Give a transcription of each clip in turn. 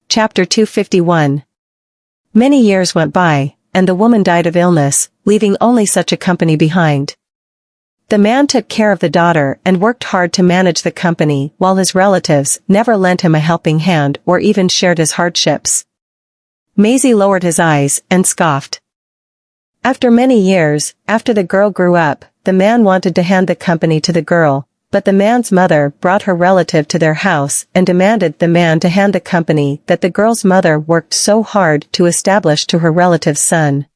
Chapter 251. Many years went by, and the woman died of illness, leaving only such a company behind. The man took care of the daughter and worked hard to manage the company while his relatives never lent him a helping hand or even shared his hardships. Maisie lowered his eyes and scoffed. After many years, after the girl grew up, the man wanted to hand the company to the girl, but the man's mother brought her relative to their house and demanded the man to hand the company that the girl's mother worked so hard to establish to her relative's son.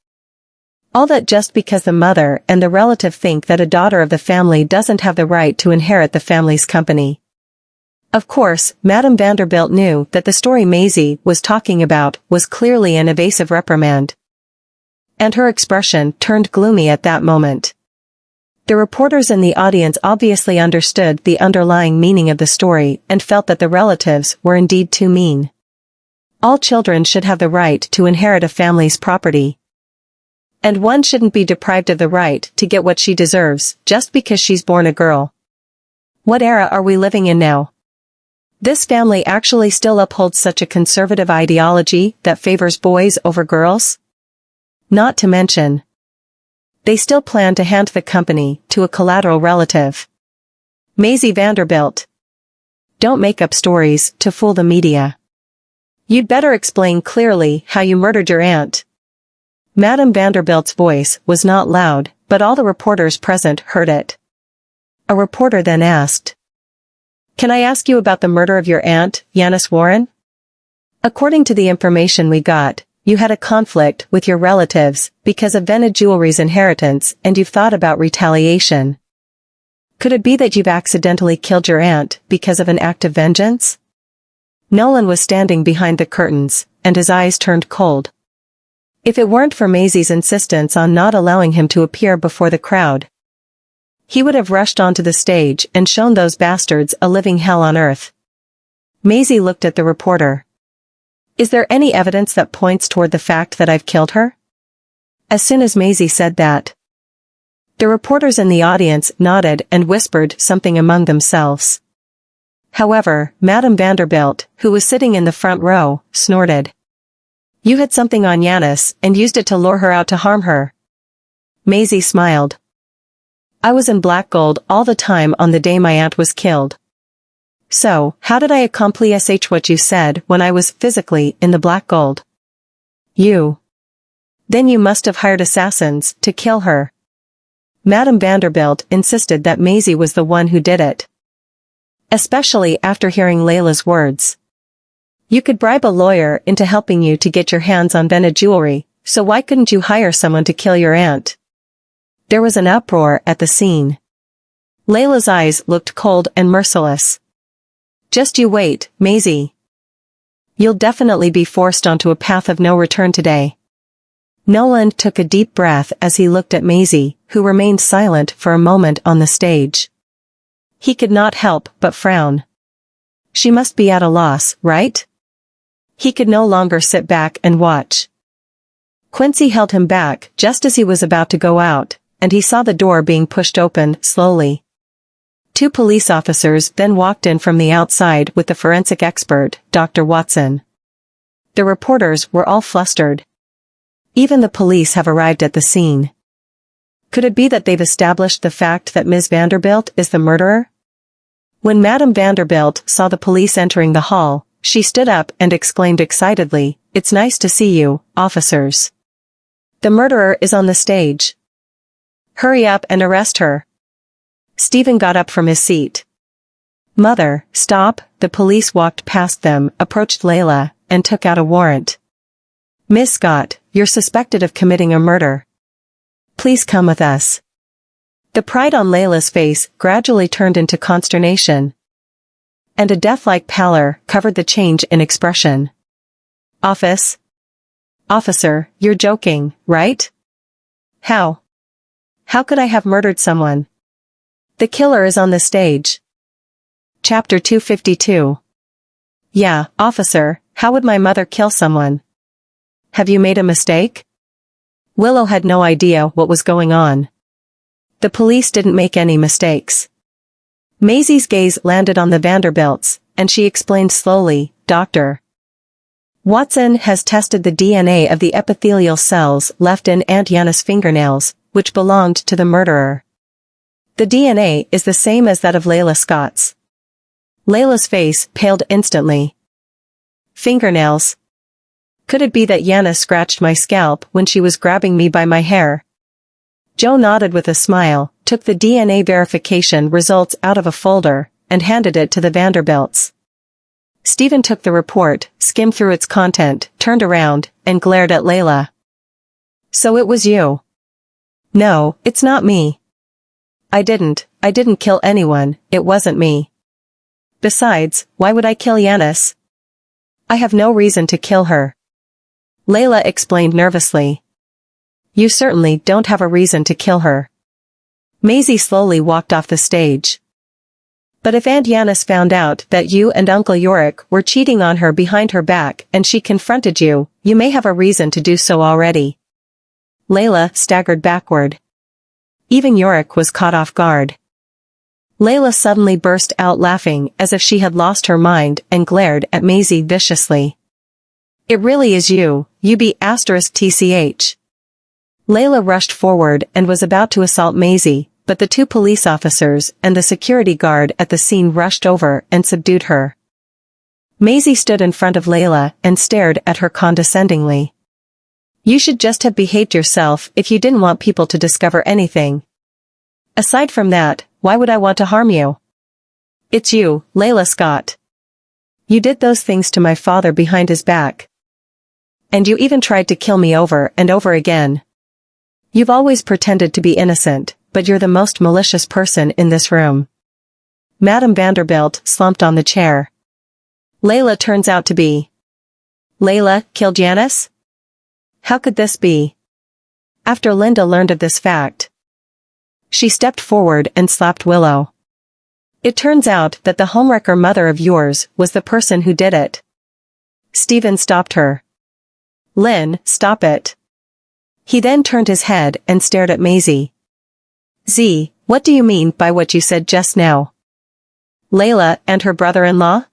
All that just because the mother and the relative think that a daughter of the family doesn't have the right to inherit the family's company. Of course, Madame Vanderbilt knew that the story Maisie was talking about was clearly an evasive reprimand. And her expression turned gloomy at that moment. The reporters in the audience obviously understood the underlying meaning of the story and felt that the relatives were indeed too mean. All children should have the right to inherit a family's property. And one shouldn't be deprived of the right to get what she deserves just because she's born a girl. What era are we living in now? This family actually still upholds such a conservative ideology that favors boys over girls? Not to mention, they still plan to hand the company to a collateral relative. Maisie Vanderbilt. Don't make up stories to fool the media. You'd better explain clearly how you murdered your aunt. Madame Vanderbilt's voice was not loud, but all the reporters present heard it. A reporter then asked, "Can I ask you about the murder of your aunt, Yanis Warren? According to the information we got, you had a conflict with your relatives because of Vanna Jewelry's inheritance and you've thought about retaliation. Could it be that you've accidentally killed your aunt because of an act of vengeance?" Nolan was standing behind the curtains, and his eyes turned cold. If it weren't for Maisie's insistence on not allowing him to appear before the crowd, he would have rushed onto the stage and shown those bastards a living hell on earth. Maisie looked at the reporter. "Is there any evidence that points toward the fact that I've killed her?" As soon as Maisie said that, the reporters in the audience nodded and whispered something among themselves. However, Madame Vanderbilt, who was sitting in the front row, snorted. "You had something on Yanis and used it to lure her out to harm her." Maisie smiled. "I was in black gold all the time on the day my aunt was killed. So, how did I accomplish what you said when I was physically in the black gold?" "You. Then you must have hired assassins to kill her." Madame Vanderbilt insisted that Maisie was the one who did it. Especially after hearing Layla's words. "You could bribe a lawyer into helping you to get your hands on Vanna Jewelry, so why couldn't you hire someone to kill your aunt?" There was an uproar at the scene. Layla's eyes looked cold and merciless. "Just you wait, Maisie. You'll definitely be forced onto a path of no return today." Nolan took a deep breath as he looked at Maisie, who remained silent for a moment on the stage. He could not help but frown. She must be at a loss, right? He could no longer sit back and watch. Quincy held him back just as he was about to go out, and he saw the door being pushed open slowly. 2 police officers then walked in from the outside with the forensic expert, Dr. Watson. The reporters were all flustered. Even the police have arrived at the scene. Could it be that they've established the fact that Ms. Vanderbilt is the murderer? When Madame Vanderbilt saw the police entering the hall, she stood up and exclaimed excitedly, "It's nice to see you, officers. The murderer is on the stage. Hurry up and arrest her." Stephen got up from his seat. "Mother, stop." The police walked past them, approached Layla, and took out a warrant. "Miss Scott, you're suspected of committing a murder. Please come with us." The pride on Layla's face gradually turned into consternation. And a death-like pallor covered the change in expression. Officer, you're joking, right? How could I have murdered someone? The killer is on the stage." Chapter 252. "Yeah, officer, how would my mother kill someone? Have you made a mistake?" Willow had no idea what was going on. The police didn't make any mistakes. Maisie's gaze landed on the Vanderbilts, and she explained slowly, "Doctor, Watson has tested the DNA of the epithelial cells left in Aunt Yana's fingernails, which belonged to the murderer. The DNA is the same as that of Layla Scott's. Layla's face paled instantly. Fingernails. Could it be that Yana scratched my scalp when she was grabbing me by my hair? Joe nodded with a smile, took the DNA verification results out of a folder, and handed it to the Vanderbilts. Stephen took the report, skimmed through its content, turned around, and glared at Layla. So it was you. No, it's not me. I didn't kill anyone, it wasn't me. Besides, why would I kill Yanis? I have no reason to kill her. Layla explained nervously. You certainly don't have a reason to kill her. Maisie slowly walked off the stage. But if Aunt Yanis found out that you and Uncle Yorick were cheating on her behind her back and she confronted you, you may have a reason to do so already. Layla staggered backward. Even Yorick was caught off guard. Layla suddenly burst out laughing as if she had lost her mind and glared at Maisie viciously. It really is you, you be *TCH. Layla rushed forward and was about to assault Maisie, but the two police officers and the security guard at the scene rushed over and subdued her. Maisie stood in front of Layla and stared at her condescendingly. You should just have behaved yourself if you didn't want people to discover anything. Aside from that, why would I want to harm you? It's you, Layla Scott. You did those things to my father behind his back. And you even tried to kill me over and over again. You've always pretended to be innocent, but you're the most malicious person in this room. Madame Vanderbilt slumped on the chair. Layla turns out to be. Layla killed Yanis? How could this be? After Linda learned of this fact, she stepped forward and slapped Willow. It turns out that the homewrecker mother of yours was the person who did it. Stephen stopped her. Lynn, stop it. He then turned his head and stared at Maisie. Z, what do you mean by what you said just now? Layla and her brother-in-law?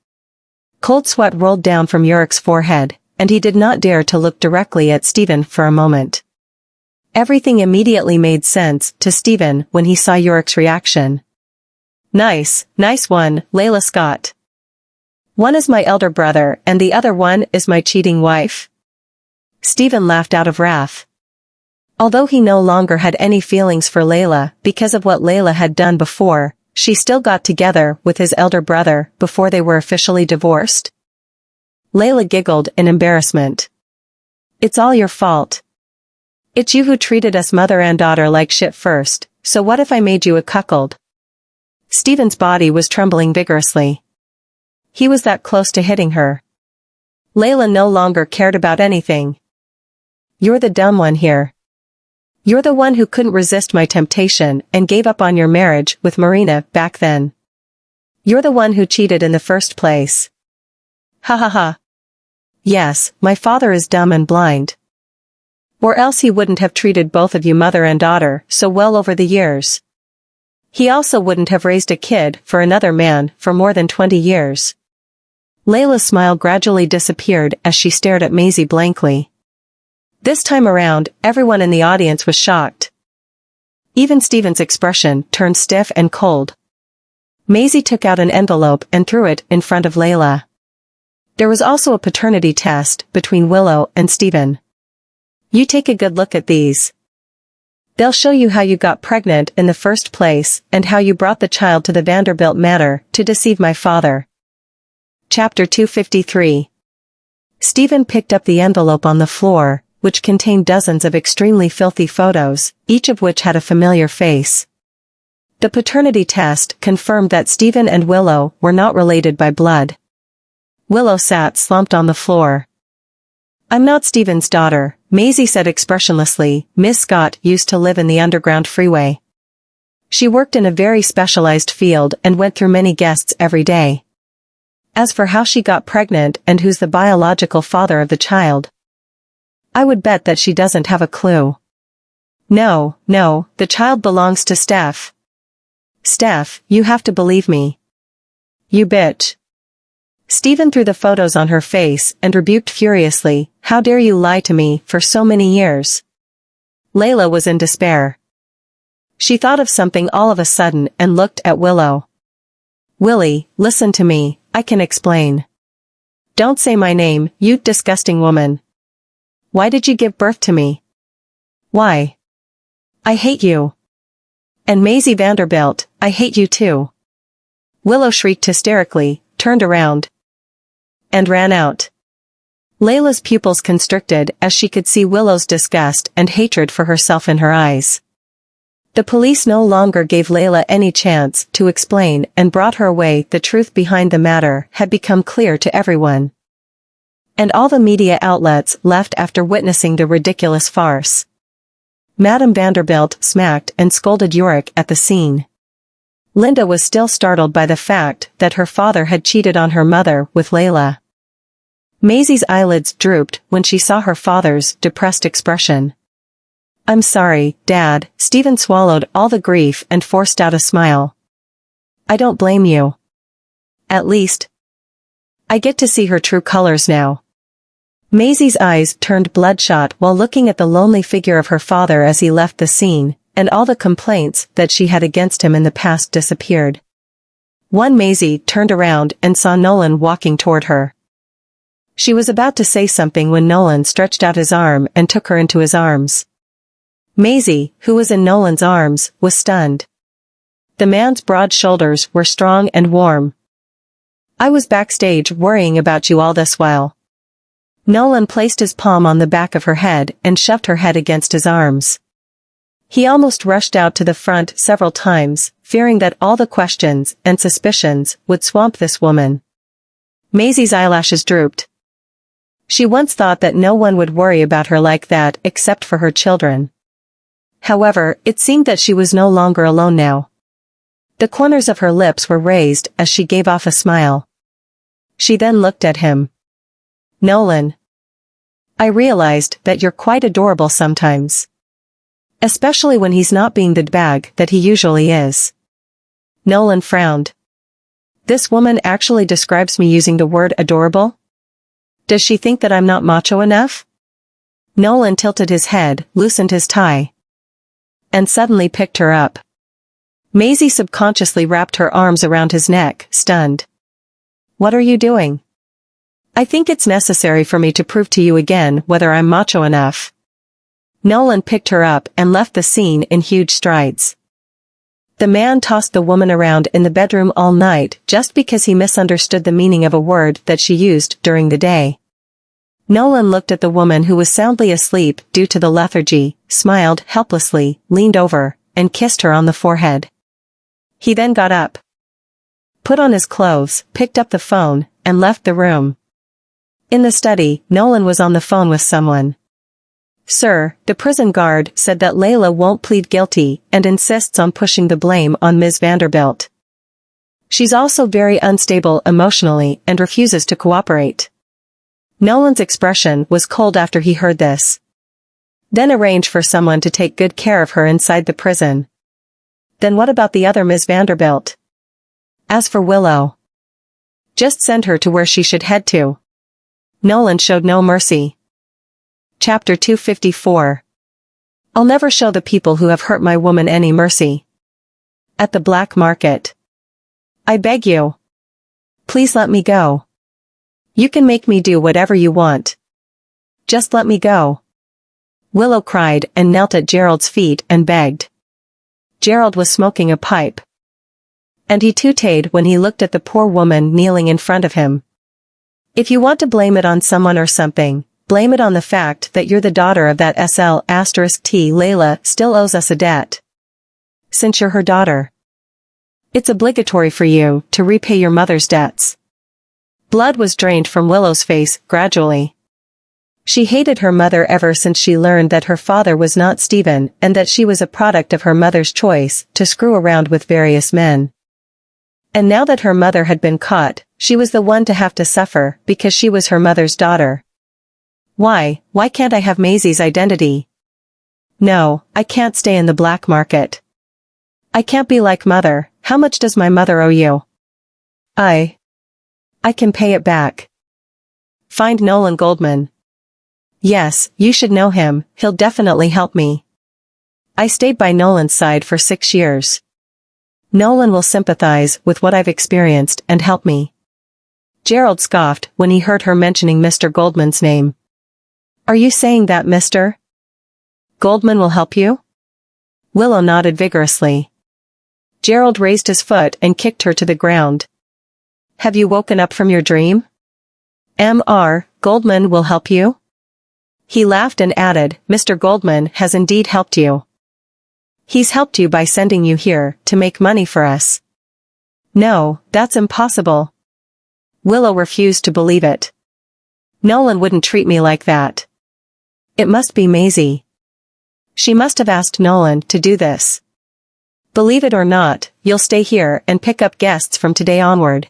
Cold sweat rolled down from Yorick's forehead, and he did not dare to look directly at Stephen for a moment. Everything immediately made sense to Stephen when he saw Yorick's reaction. Nice one, Layla Scott. One is my elder brother and the other one is my cheating wife. Stephen laughed out of wrath. Although he no longer had any feelings for Layla because of what Layla had done before, she still got together with his elder brother before they were officially divorced. Layla giggled in embarrassment. It's all your fault. It's you who treated us mother and daughter like shit first, so what if I made you a cuckold? Stephen's body was trembling vigorously. He was that close to hitting her. Layla no longer cared about anything. You're the dumb one here. You're the one who couldn't resist my temptation and gave up on your marriage with Marina back then. You're the one who cheated in the first place. Ha ha ha. Yes, my father is dumb and blind. Or else he wouldn't have treated both of you mother and daughter so well over the years. He also wouldn't have raised a kid for another man for more than 20 years. Layla's smile gradually disappeared as she stared at Maisie blankly. This time around, everyone in the audience was shocked. Even Stephen's expression turned stiff and cold. Maisie took out an envelope and threw it in front of Layla. There was also a paternity test between Willow and Stephen. You take a good look at these. They'll show you how you got pregnant in the first place and how you brought the child to the Vanderbilt Manor to deceive my father. Chapter 253. Stephen picked up the envelope on the floor, which contained dozens of extremely filthy photos, each of which had a familiar face. The paternity test confirmed that Stephen and Willow were not related by blood. Willow sat slumped on the floor. I'm not Stephen's daughter, Maisie said expressionlessly. Miss Scott used to live in the underground freeway. She worked in a very specialized field and went through many guests every day. As for how she got pregnant and who's the biological father of the child, I would bet that she doesn't have a clue. No, the child belongs to Steph. Steph, you have to believe me. You bitch. Stephen threw the photos on her face and rebuked furiously, "How dare you lie to me for so many years?" Layla was in despair. She thought of something all of a sudden and looked at Willow. "Willie, listen to me, I can explain." "Don't say my name, you disgusting woman. Why did you give birth to me? Why? I hate you. And Maisie Vanderbilt, I hate you too." Willow shrieked hysterically, turned around, and ran out. Layla's pupils constricted as she could see Willow's disgust and hatred for herself in her eyes. The police no longer gave Layla any chance to explain and brought her away. The truth behind the matter had become clear to everyone. And all the media outlets left after witnessing the ridiculous farce. Madame Vanderbilt smacked and scolded Yorick at the scene. Linda was still startled by the fact that her father had cheated on her mother with Layla. Maisie's eyelids drooped when she saw her father's depressed expression. "I'm sorry, Dad." Stephen swallowed all the grief and forced out a smile. "I don't blame you. At least, I get to see her true colors now." Maisie's eyes turned bloodshot while looking at the lonely figure of her father as he left the scene, and all the complaints that she had against him in the past disappeared. Maisie turned around and saw Nolan walking toward her. She was about to say something when Nolan stretched out his arm and took her into his arms. Maisie, who was in Nolan's arms, was stunned. The man's broad shoulders were strong and warm. "I was backstage worrying about you all this while." Nolan placed his palm on the back of her head and shoved her head against his arms. He almost rushed out to the front several times, fearing that all the questions and suspicions would swamp this woman. Maisie's eyelashes drooped. She once thought that no one would worry about her like that except for her children. However, it seemed that she was no longer alone now. The corners of her lips were raised as she gave off a smile. She then looked at him. "Nolan, I realized that you're quite adorable sometimes. Especially when he's not being the bag that he usually is." Nolan frowned. This woman actually describes me using the word adorable? Does she think that I'm not macho enough? Nolan tilted his head, loosened his tie, and suddenly picked her up. Maisie subconsciously wrapped her arms around his neck, stunned. "What are you doing?" "I think it's necessary for me to prove to you again whether I'm macho enough." Nolan picked her up and left the scene in huge strides. The man tossed the woman around in the bedroom all night just because he misunderstood the meaning of a word that she used during the day. Nolan looked at the woman who was soundly asleep due to the lethargy, smiled helplessly, leaned over, and kissed her on the forehead. He then got up, put on his clothes, picked up the phone, and left the room. In the study, Nolan was on the phone with someone. "Sir, the prison guard said that Layla won't plead guilty and insists on pushing the blame on Ms. Vanderbilt. She's also very unstable emotionally and refuses to cooperate." Nolan's expression was cold after he heard this. "Then arrange for someone to take good care of her inside the prison." "Then what about the other Ms. Vanderbilt?" "As for Willow, just send her to where she should head to." Nolan showed no mercy. Chapter 254. I'll never show the people who have hurt my woman any mercy. At the black market. I beg you. Please let me go. You can make me do whatever you want. Just let me go. Willow cried and knelt at Gerald's feet and begged. Gerald was smoking a pipe. And he tooted when he looked at the poor woman kneeling in front of him. If you want to blame it on someone or something, blame it on the fact that you're the daughter of that SL*T. Layla still owes us a debt. Since you're her daughter, it's obligatory for you to repay your mother's debts. Blood was drained from Willow's face gradually. She hated her mother ever since she learned that her father was not Stephen and that she was a product of her mother's choice to screw around with various men. And now that her mother had been caught, she was the one to have to suffer because she was her mother's daughter. Why can't I have Maisie's identity? No, I can't stay in the black market. I can't be like mother. How much does my mother owe you? I I can pay it back. Find Nolan Goldman. Yes, you should know him, he'll definitely help me. I stayed by Nolan's side for 6 years. Nolan will sympathize with what I've experienced and help me. Gerald scoffed when he heard her mentioning Mr. Goldman's name. Are you saying that Mr. Goldman will help you? Willow nodded vigorously. Gerald raised his foot and kicked her to the ground. Have you woken up from your dream? Mr. Goldman will help you? He laughed and added, Mr. Goldman has indeed helped you. He's helped you by sending you here to make money for us. No, that's impossible. Willow refused to believe it. Nolan wouldn't treat me like that. It must be Maisie. She must have asked Nolan to do this. Believe it or not, you'll stay here and pick up guests from today onward.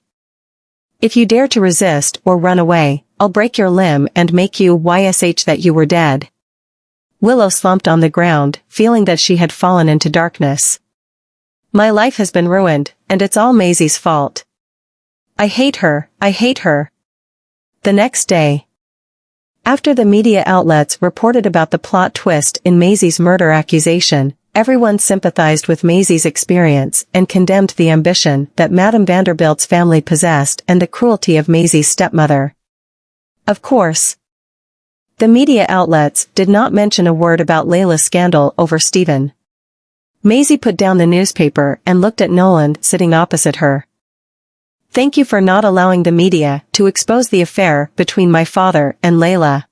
If you dare to resist or run away, I'll break your limb and make you wish that you were dead. Willow slumped on the ground, feeling that she had fallen into darkness. My life has been ruined, and it's all Maisie's fault. I hate her, I hate her. The next day, after the media outlets reported about the plot twist in Maisie's murder accusation, everyone sympathized with Maisie's experience and condemned the ambition that Madame Vanderbilt's family possessed and the cruelty of Maisie's stepmother. Of course, the media outlets did not mention a word about Layla's scandal over Stephen. Maisie put down the newspaper and looked at Nolan sitting opposite her. Thank you for not allowing the media to expose the affair between my father and Layla.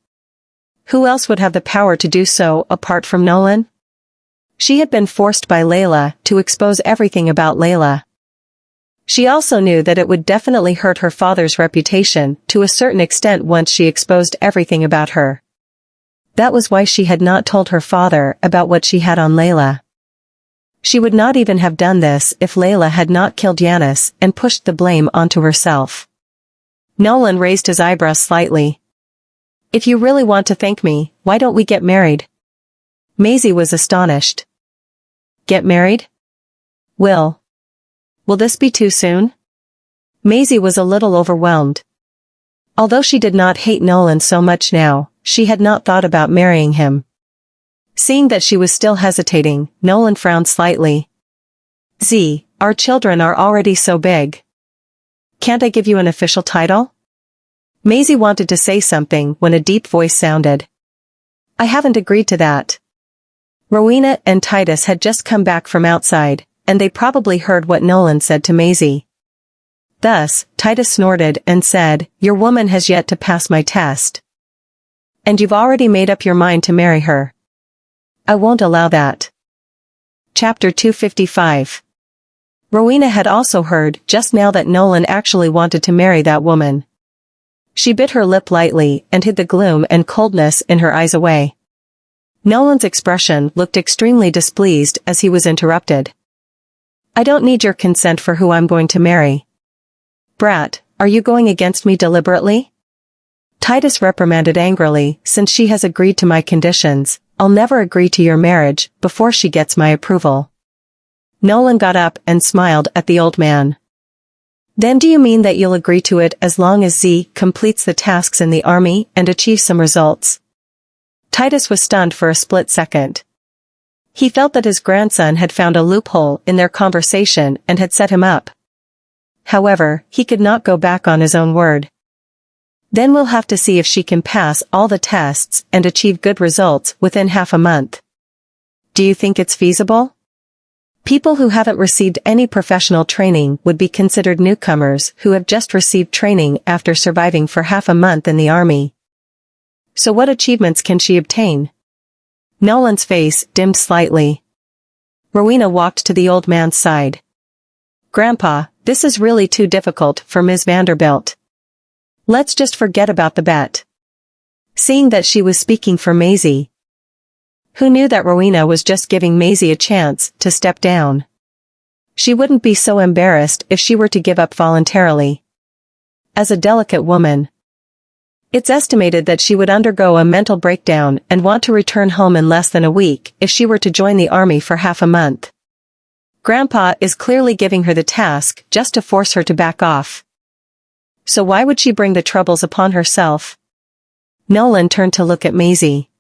Who else would have the power to do so apart from Nolan? She had been forced by Layla to expose everything about Layla. She also knew that it would definitely hurt her father's reputation to a certain extent once she exposed everything about her. That was why she had not told her father about what she had on Layla. She would not even have done this if Layla had not killed Yanis and pushed the blame onto herself. Nolan raised his eyebrows slightly. If you really want to thank me, why don't we get married? Maisie was astonished. Get married? Will this be too soon? Maisie was a little overwhelmed. Although she did not hate Nolan so much now, she had not thought about marrying him. Seeing that she was still hesitating, Nolan frowned slightly. Our children are already so big. Can't I give you an official title? Maisie wanted to say something when a deep voice sounded. I haven't agreed to that. Rowena and Titus had just come back from outside, and they probably heard what Nolan said to Maisie. Thus, Titus snorted and said, Your woman has yet to pass my test. And you've already made up your mind to marry her. I won't allow that. Chapter 255. Rowena had also heard just now that Nolan actually wanted to marry that woman. She bit her lip lightly and hid the gloom and coldness in her eyes away. Nolan's expression looked extremely displeased as he was interrupted. I don't need your consent for who I'm going to marry. Brat, are you going against me deliberately? Titus reprimanded angrily, since she has agreed to my conditions, I'll never agree to your marriage before she gets my approval. Nolan got up and smiled at the old man. Then do you mean that you'll agree to it as long as Z completes the tasks in the army and achieves some results? Titus was stunned for a split second. He felt that his grandson had found a loophole in their conversation and had set him up. However, he could not go back on his own word. Then we'll have to see if she can pass all the tests and achieve good results within half a month. Do you think it's feasible? People who haven't received any professional training would be considered newcomers who have just received training after surviving for half a month in the army. So what achievements can she obtain? Nolan's face dimmed slightly. Rowena walked to the old man's side. Grandpa, this is really too difficult for Ms. Vanderbilt. Let's just forget about the bet. Seeing that she was speaking for Maisie, who knew that Rowena was just giving Maisie a chance to step down. She wouldn't be so embarrassed if she were to give up voluntarily. As a delicate woman, it's estimated that she would undergo a mental breakdown and want to return home in less than a week if she were to join the army for half a month. Grandpa is clearly giving her the task just to force her to back off. So why would she bring the troubles upon herself? Nolan turned to look at Maisie.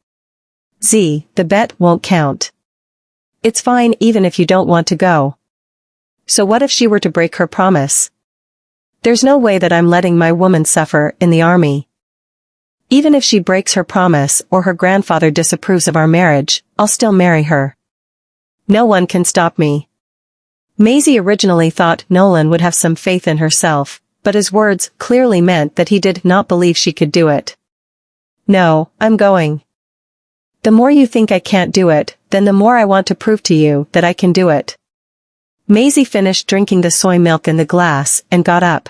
Z, the bet won't count. It's fine even if you don't want to go. So what if she were to break her promise? There's no way that I'm letting my woman suffer in the army. Even if she breaks her promise or her grandfather disapproves of our marriage, I'll still marry her. No one can stop me. Maisie originally thought Nolan would have some faith in herself, but his words clearly meant that he did not believe she could do it. No, I'm going. The more you think I can't do it, then the more I want to prove to you that I can do it. Maisie finished drinking the soy milk in the glass and got up.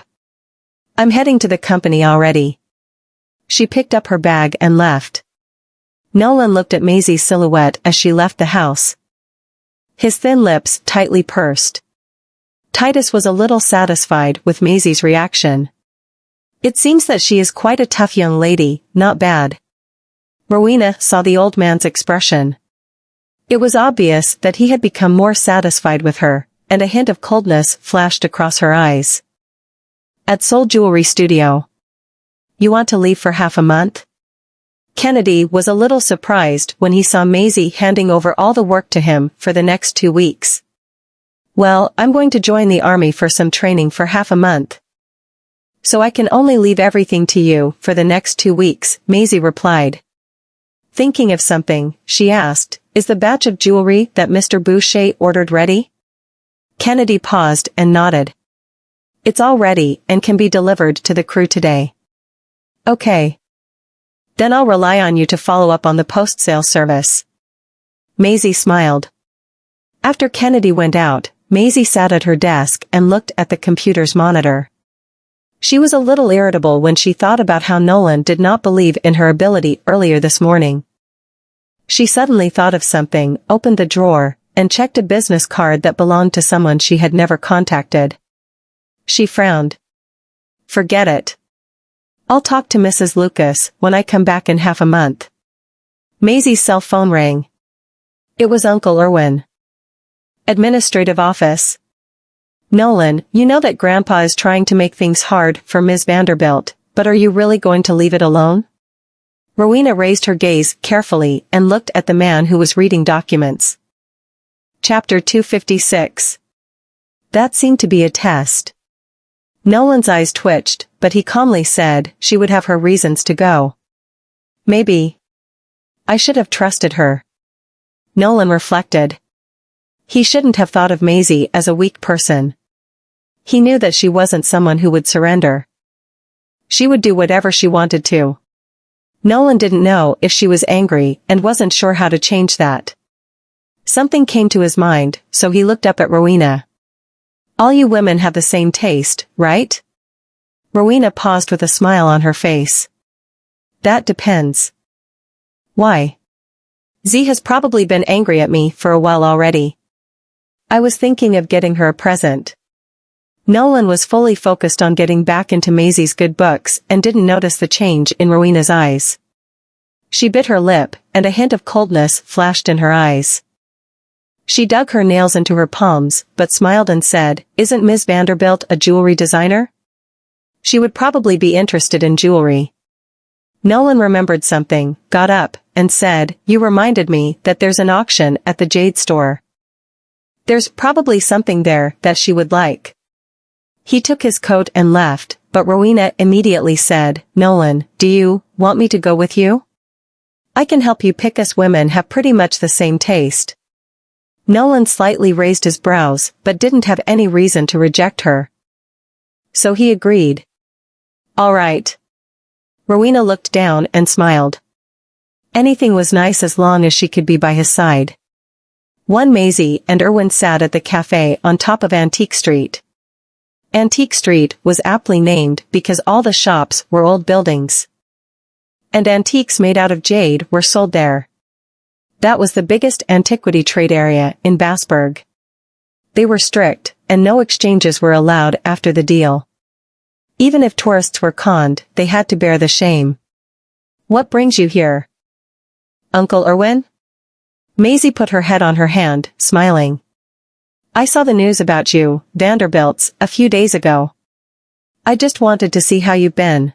I'm heading to the company already. She picked up her bag and left. Nolan looked at Maisie's silhouette as she left the house. His thin lips tightly pursed. Titus was a little satisfied with Maisie's reaction. It seems that she is quite a tough young lady, not bad. Rowena saw the old man's expression. It was obvious that he had become more satisfied with her, and a hint of coldness flashed across her eyes. At Soul Jewelry Studio. You want to leave for half a month? Kennedy was a little surprised when he saw Maisie handing over all the work to him for the next 2 weeks. Well, I'm going to join the army for some training for half a month. So I can only leave everything to you for the next 2 weeks, Maisie replied. Thinking of something, she asked, is the batch of jewelry that Mr. Boucher ordered ready? Kennedy paused and nodded. It's all ready and can be delivered to the crew today. Okay. Then I'll rely on you to follow up on the post-sale service. Maisie smiled. After Kennedy went out, Maisie sat at her desk and looked at the computer's monitor. She was a little irritable when she thought about how Nolan did not believe in her ability earlier this morning. She suddenly thought of something, opened the drawer, and checked a business card that belonged to someone she had never contacted. She frowned. Forget it. I'll talk to Mrs. Lucas when I come back in half a month. Maisie's cell phone rang. It was Uncle Irwin. Administrative office. Nolan, you know that Grandpa is trying to make things hard for Ms. Vanderbilt, but are you really going to leave it alone? Rowena raised her gaze carefully and looked at the man who was reading documents. Chapter 256. That seemed to be a test. Nolan's eyes twitched, but he calmly said she would have her reasons to go. Maybe. I should have trusted her. Nolan reflected. He shouldn't have thought of Maisie as a weak person. He knew that she wasn't someone who would surrender. She would do whatever she wanted to. Nolan didn't know if she was angry and wasn't sure how to change that. Something came to his mind, so he looked up at Rowena. All you women have the same taste, right? Rowena paused with a smile on her face. That depends. Why? Z has probably been angry at me for a while already. I was thinking of getting her a present. Nolan was fully focused on getting back into Maisie's good books and didn't notice the change in Rowena's eyes. She bit her lip, and a hint of coldness flashed in her eyes. She dug her nails into her palms, but smiled and said, Isn't Ms. Vanderbilt a jewelry designer? She would probably be interested in jewelry. Nolan remembered something, got up, and said, You reminded me that there's an auction at the Jade store. There's probably something there that she would like. He took his coat and left, but Rowena immediately said, Nolan, do you want me to go with you? I can help you pick. Us women have pretty much the same taste. Nolan slightly raised his brows, but didn't have any reason to reject her. So he agreed. All right. Rowena looked down and smiled. Anything was nice as long as she could be by his side. One Maisie and Irwin sat at the cafe on top of Antique Street. Antique Street was aptly named because all the shops were old buildings. And antiques made out of jade were sold there. That was the biggest antiquity trade area in Bassburg. They were strict, and no exchanges were allowed after the deal. Even if tourists were conned, they had to bear the shame. What brings you here? Uncle Irwin? Maisie put her head on her hand, smiling. I saw the news about you, Vanderbilt's, a few days ago. I just wanted to see how you've been.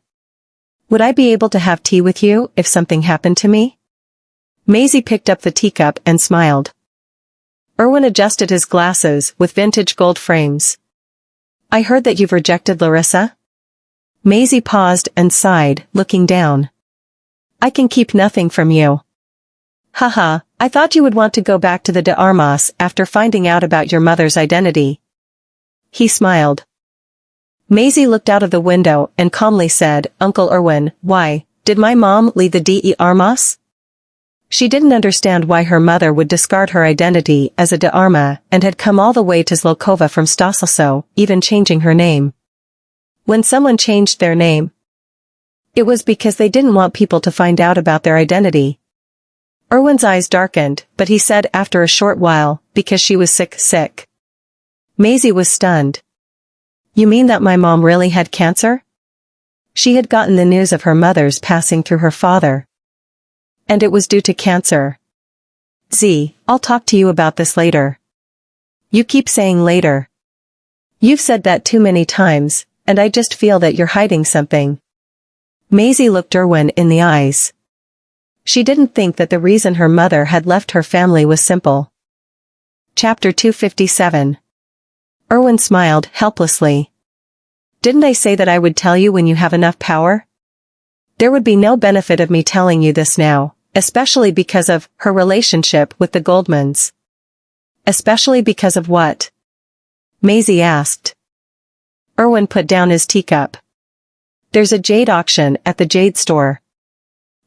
Would I be able to have tea with you if something happened to me? Maisie picked up the teacup and smiled. Erwin adjusted his glasses with vintage gold frames. I heard that you've rejected Larissa? Maisie paused and sighed, looking down. I can keep nothing from you. Haha, I thought you would want to go back to the de Armas after finding out about your mother's identity. He smiled. Maisie looked out of the window and calmly said, Uncle Erwin, why, did my mom leave the de Armas? She didn't understand why her mother would discard her identity as a de Arma and had come all the way to Zlokova from Stasovso, even changing her name. When someone changed their name, it was because they didn't want people to find out about their identity. Erwin's eyes darkened, but he said after a short while, because she was sick. Maisie was stunned. You mean that my mom really had cancer? She had gotten the news of her mother's passing through her father. And it was due to cancer. I'll talk to you about this later. You keep saying later. You've said that too many times, and I just feel that you're hiding something. Maisie looked Erwin in the eyes. She didn't think that the reason her mother had left her family was simple. Chapter 257. Erwin smiled helplessly. Didn't I say that I would tell you when you have enough power? There would be no benefit of me telling you this now, especially because of her relationship with the Goldmans. Especially because of what? Maisie asked. Erwin put down his teacup. There's a Jade auction at the Jade store.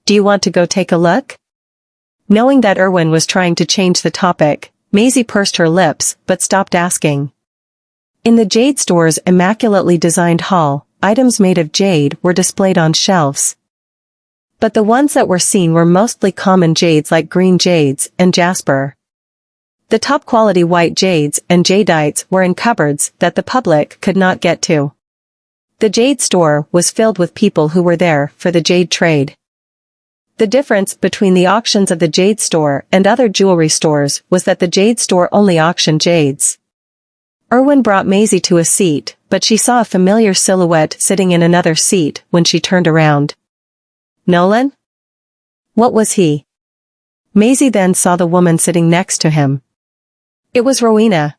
Do you want to go take a look? Knowing that Erwin was trying to change the topic, Maisie pursed her lips but stopped asking. In the Jade store's immaculately designed hall, items made of jade were displayed on shelves. But the ones that were seen were mostly common jades like green jades and jasper. The top-quality white jades and jadites were in cupboards that the public could not get to. The Jade store was filled with people who were there for the jade trade. The difference between the auctions of the Jade store and other jewelry stores was that the Jade store only auctioned jades. Erwin brought Maisie to a seat, but she saw a familiar silhouette sitting in another seat when she turned around. Nolan? What was he? Maisie then saw the woman sitting next to him. It was Rowena.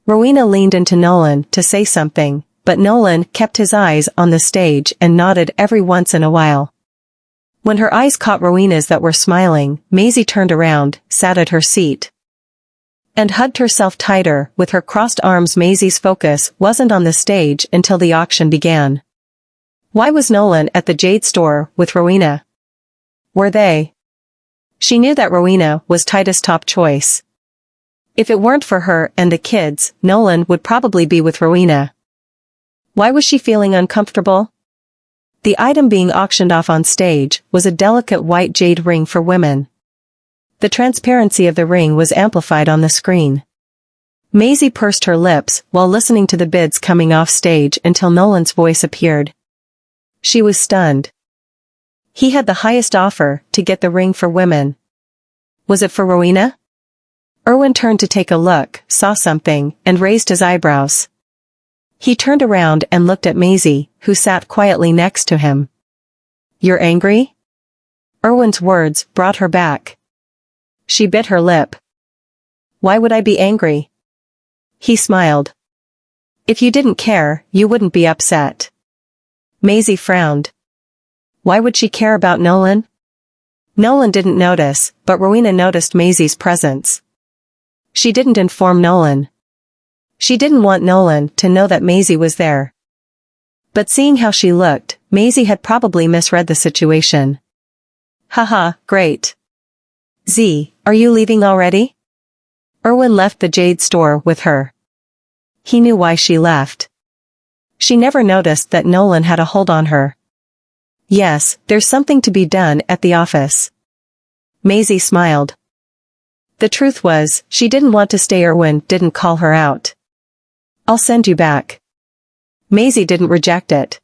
Rowena leaned into Nolan to say something, but Nolan kept his eyes on the stage and nodded every once in a while. When her eyes caught Rowena's that were smiling, Maisie turned around, sat at her seat, and hugged herself tighter with her crossed arms. Maisie's focus wasn't on the stage until the auction began. Why was Nolan at the Jade store with Rowena? Were they? She knew that Rowena was Titus' top choice. If it weren't for her and the kids, Nolan would probably be with Rowena. Why was she feeling uncomfortable? The item being auctioned off on stage was a delicate white jade ring for women. The transparency of the ring was amplified on the screen. Maisie pursed her lips while listening to the bids coming off stage until Nolan's voice appeared. She was stunned. He had the highest offer to get the ring for women. Was it for Rowena? Erwin turned to take a look, saw something, and raised his eyebrows. He turned around and looked at Maisie, who sat quietly next to him. You're angry? Erwin's words brought her back. She bit her lip. Why would I be angry? He smiled. If you didn't care, you wouldn't be upset. Maisie frowned. Why would she care about Nolan? Nolan didn't notice, but Rowena noticed Maisie's presence. She didn't inform Nolan. She didn't want Nolan to know that Maisie was there. But seeing how she looked, Maisie had probably misread the situation. Haha, great. Are you leaving already? Erwin left the Jade store with her. He knew why she left. She never noticed that Nolan had a hold on her. Yes, there's something to be done at the office. Maisie smiled. The truth was, she didn't want to stay. Erwin didn't call her out. I'll send you back. Maisie didn't reject it.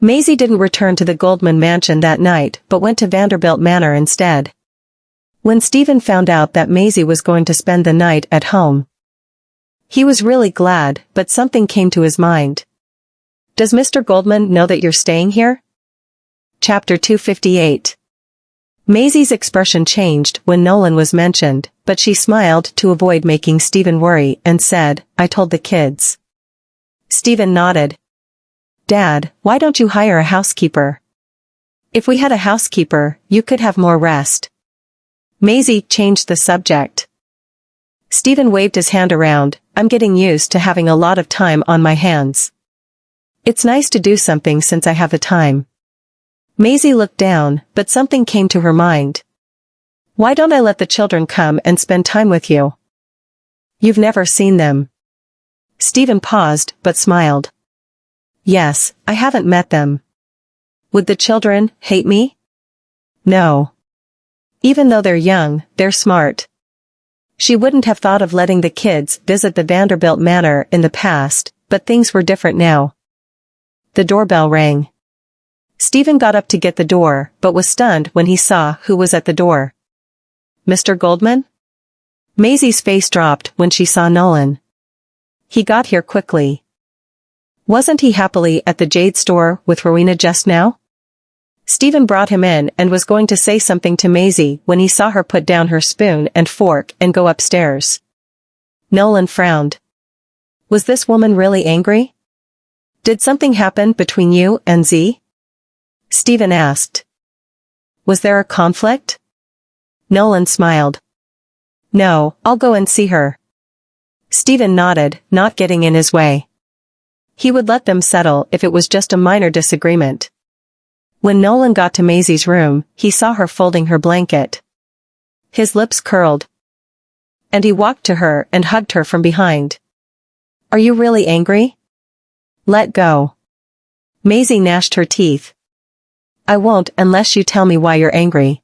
Maisie didn't return to the Goldman mansion that night but went to Vanderbilt Manor instead. When Stephen found out that Maisie was going to spend the night at home, he was really glad, but something came to his mind. Does Mr. Goldman know that you're staying here? Chapter 258. Maisie's expression changed when Nolan was mentioned, but she smiled to avoid making Stephen worry and said, I told the kids. Stephen nodded. Dad, why don't you hire a housekeeper? If we had a housekeeper, you could have more rest. Maisie changed the subject. Stephen waved his hand around, I'm getting used to having a lot of time on my hands. It's nice to do something since I have the time. Maisie looked down, but something came to her mind. Why don't I let the children come and spend time with you? You've never seen them. Stephen paused, but smiled. Yes, I haven't met them. Would the children hate me? No. Even though they're young, they're smart. She wouldn't have thought of letting the kids visit the Vanderbilt Manor in the past, but things were different now. The doorbell rang. Stephen got up to get the door, but was stunned when he saw who was at the door. Mr. Goldman? Maisie's face dropped when she saw Nolan. He got here quickly. Wasn't he happily at the Jade store with Rowena just now? Stephen brought him in and was going to say something to Maisie when he saw her put down her spoon and fork and go upstairs. Nolan frowned. Was this woman really angry? Did something happen between you and Z? Stephen asked. Was there a conflict? Nolan smiled. No, I'll go and see her. Stephen nodded, not getting in his way. He would let them settle if it was just a minor disagreement. When Nolan got to Maisie's room, he saw her folding her blanket. His lips curled. And he walked to her and hugged her from behind. Are you really angry? Let go. Maisie gnashed her teeth. I won't unless you tell me why you're angry.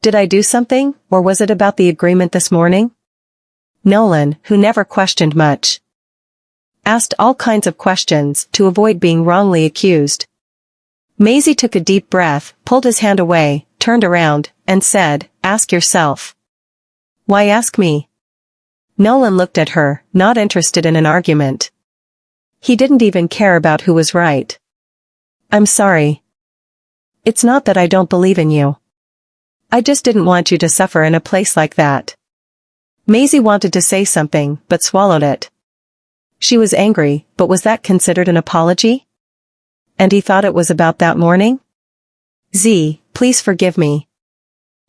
Did I do something, or was it about the agreement this morning? Nolan, who never questioned much, asked all kinds of questions to avoid being wrongly accused. Maisie took a deep breath, pulled his hand away, turned around, and said, Ask yourself. Why ask me? Nolan looked at her, not interested in an argument. He didn't even care about who was right. I'm sorry. It's not that I don't believe in you. I just didn't want you to suffer in a place like that. Maisie wanted to say something, but swallowed it. She was angry, but was that considered an apology? And he thought it was about that morning? Z, please forgive me.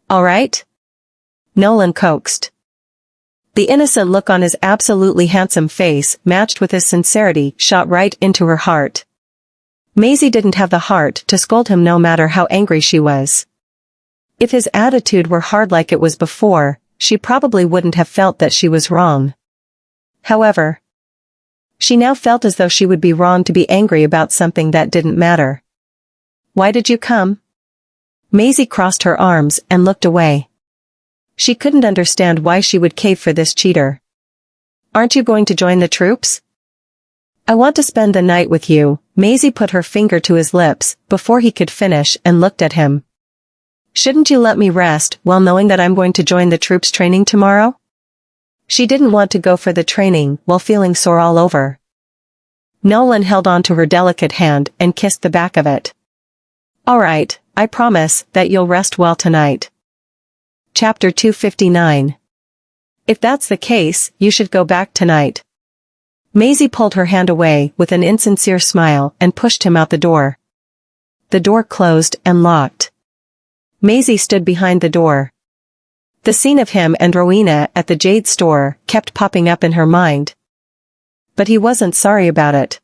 All right? Nolan coaxed. The innocent look on his absolutely handsome face, matched with his sincerity, shot right into her heart. Maisie didn't have the heart to scold him no matter how angry she was. If his attitude were hard like it was before, she probably wouldn't have felt that she was wrong. However, she now felt as though she would be wrong to be angry about something that didn't matter. Why did you come? Maisie crossed her arms and looked away. She couldn't understand why she would cave for this cheater. Aren't you going to join the troops? I want to spend the night with you. Maisie put her finger to his lips before he could finish and looked at him. Shouldn't you let me rest while knowing that I'm going to join the troops training tomorrow? She didn't want to go for the training while feeling sore all over. Nolan held on to her delicate hand and kissed the back of it. All right, I promise that you'll rest well tonight. Chapter 259. If that's the case, you should go back tonight. Maisie pulled her hand away with an insincere smile and pushed him out the door. The door closed and locked. Maisie stood behind the door. The scene of him and Rowena at the Jade store kept popping up in her mind. But he wasn't sorry about it.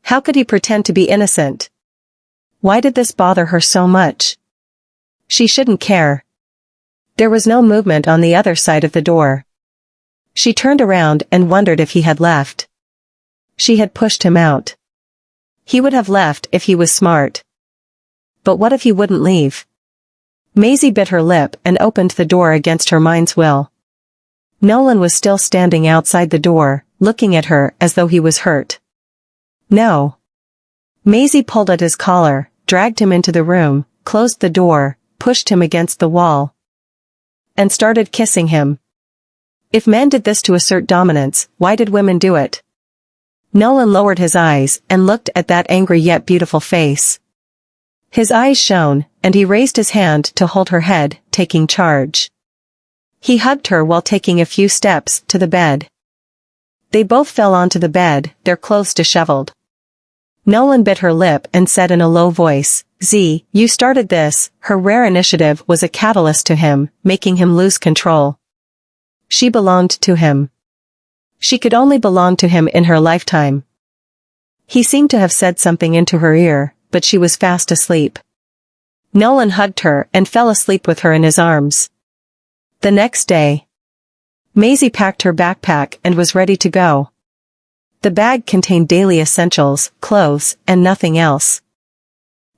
How could he pretend to be innocent? Why did this bother her so much? She shouldn't care. There was no movement on the other side of the door. She turned around and wondered if he had left. She had pushed him out. He would have left if he was smart. But what if he wouldn't leave? Maisie bit her lip and opened the door against her mind's will. Nolan was still standing outside the door, looking at her as though he was hurt. No. Maisie pulled at his collar, dragged him into the room, closed the door, pushed him against the wall, and started kissing him. If men did this to assert dominance, why did women do it? Nolan lowered his eyes and looked at that angry yet beautiful face. His eyes shone, and he raised his hand to hold her head, taking charge. He hugged her while taking a few steps to the bed. They both fell onto the bed, their clothes disheveled. Nolan bit her lip and said in a low voice, "Z, you started this." Her rare initiative was a catalyst to him, making him lose control. She belonged to him. She could only belong to him in her lifetime. He seemed to have said something into her ear, but she was fast asleep. Nolan hugged her and fell asleep with her in his arms. The next day, Maisie packed her backpack and was ready to go. The bag contained daily essentials, clothes, and nothing else.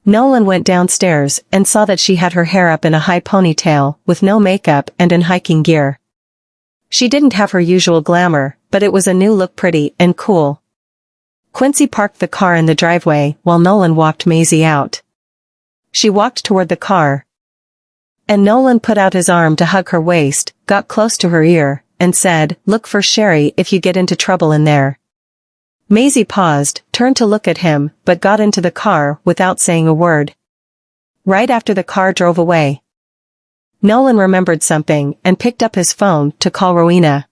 Nolan went downstairs and saw that she had her hair up in a high ponytail, with no makeup and in hiking gear. She didn't have her usual glamour, but it was a new look, pretty and cool. Quincy parked the car in the driveway while Nolan walked Maisie out. She walked toward the car, and Nolan put out his arm to hug her waist, got close to her ear, and said, "Look for Sherry if you get into trouble in there." Maisie paused, turned to look at him, but got into the car without saying a word. Right after the car drove away, Nolan remembered something and picked up his phone to call Rowena.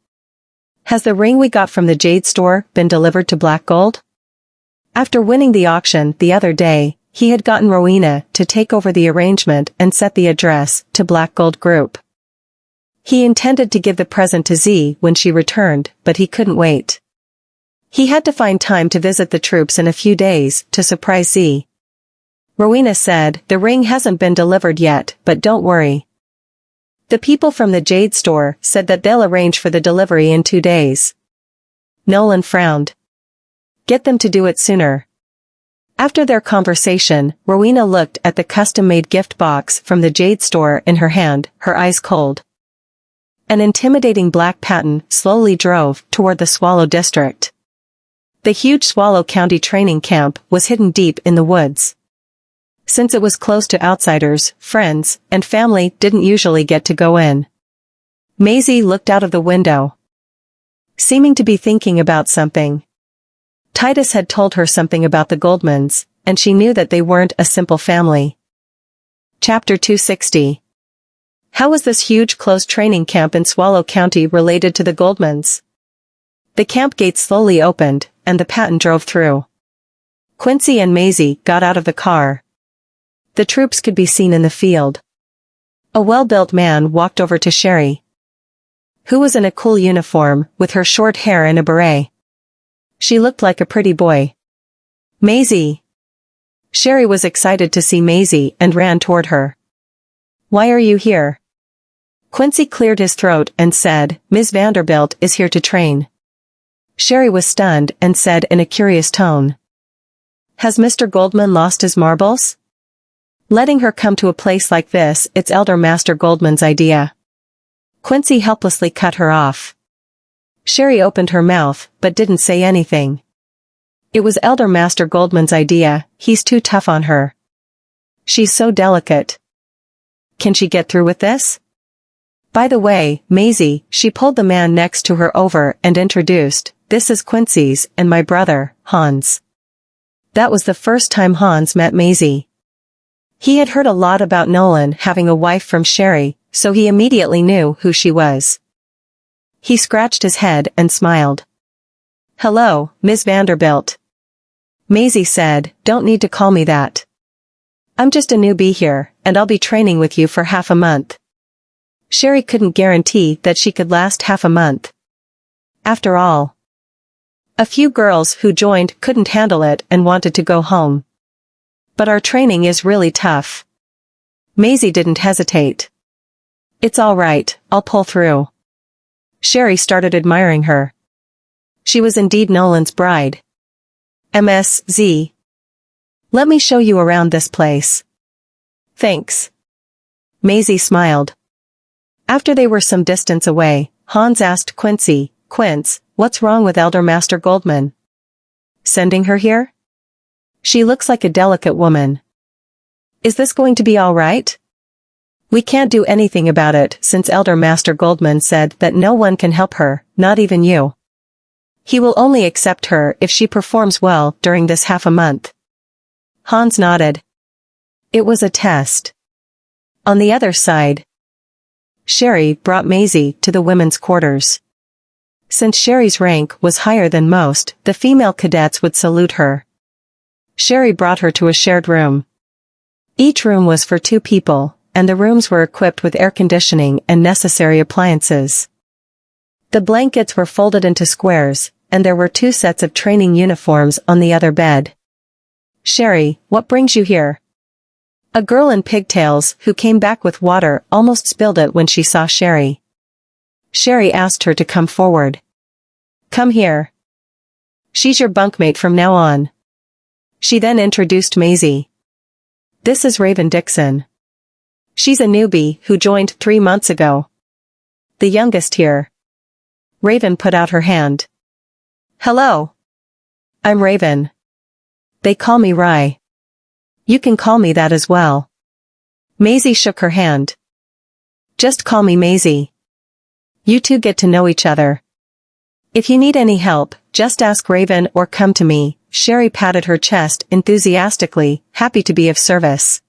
"Has the ring we got from the Jade store been delivered to Black Gold?" After winning the auction the other day, he had gotten Rowena to take over the arrangement and set the address to Black Gold Group. He intended to give the present to Z when she returned, but he couldn't wait. He had to find time to visit the troops in a few days to surprise Z. Rowena said, "The ring hasn't been delivered yet, but don't worry. The people from the Jade store said that they'll arrange for the delivery in 2 days." Nolan frowned. "Get them to do it sooner." After their conversation, Rowena looked at the custom-made gift box from the Jade store in her hand, her eyes cold. An intimidating black Patton slowly drove toward the Swallow district. The huge Swallow County training camp was hidden deep in the woods. Since it was closed to outsiders, friends, and family didn't usually get to go in. Maisie looked out of the window, seeming to be thinking about something. Titus had told her something about the Goldmans, and she knew that they weren't a simple family. Chapter 260. How was this huge closed training camp in Swallow County related to the Goldmans? The camp gate slowly opened, and the Patton drove through. Quincy and Maisie got out of the car. The troops could be seen in the field. A well-built man walked over to Sherry, who was in a cool uniform, with her short hair and a beret. She looked like a pretty boy. "Maisie." Sherry was excited to see Maisie and ran toward her. "Why are you here?" Quincy cleared his throat and said, "Ms. Vanderbilt is here to train." Sherry was stunned and said in a curious tone, "Has Mr. Goldman lost his marbles?" "Letting her come to a place like this, it's Elder Master Goldman's idea." Quincy helplessly cut her off. Sherry opened her mouth, but didn't say anything. It was Elder Master Goldman's idea. He's too tough on her. She's so delicate. Can she get through with this? By the way, Maisie, she pulled the man next to her over and introduced, "This is Quincy's and my brother, Hans." That was the first time Hans met Maisie. He had heard a lot about Nolan having a wife from Sherry, so he immediately knew who she was. He scratched his head and smiled. "Hello, Ms. Vanderbilt." Maisie said, "Don't need to call me that. I'm just a newbie here, and I'll be training with you for half a month." Sherry couldn't guarantee that she could last half a month. After all, a few girls who joined couldn't handle it and wanted to go home. "But our training is really tough." Maisie didn't hesitate. "It's all right, I'll pull through." Sherry started admiring her. She was indeed Nolan's bride. "MSZ. Let me show you around this place." "Thanks." Maisie smiled. After they were some distance away, Hans asked Quincy, "Quince, what's wrong with Elder Master Goldman? Sending her here? She looks like a delicate woman. Is this going to be all right?" "We can't do anything about it since Elder Master Goldman said that no one can help her, not even you." He will only accept her if she performs well during this half a month. Hans nodded. It was a test. On the other side, Sherry brought Maisie to the women's quarters. Since Sherry's rank was higher than most, the female cadets would salute her. Sherry brought her to a shared room. Each room was for 2 people, and the rooms were equipped with air conditioning and necessary appliances. The blankets were folded into squares, and there were 2 sets of training uniforms on the other bed. Sherry, what brings you here? A girl in pigtails who came back with water almost spilled it when she saw Sherry. Sherry asked her to come forward. Come here. She's your bunkmate from now on. She then introduced Maisie. This is Raven Dixon. She's a newbie who joined 3 months ago. The youngest here. Raven put out her hand. Hello. I'm Raven. They call me Rye. You can call me that as well. Maisie shook her hand. Just call me Maisie. You two get to know each other. If you need any help, just ask Raven or come to me. Sherry patted her chest enthusiastically, happy to be of service.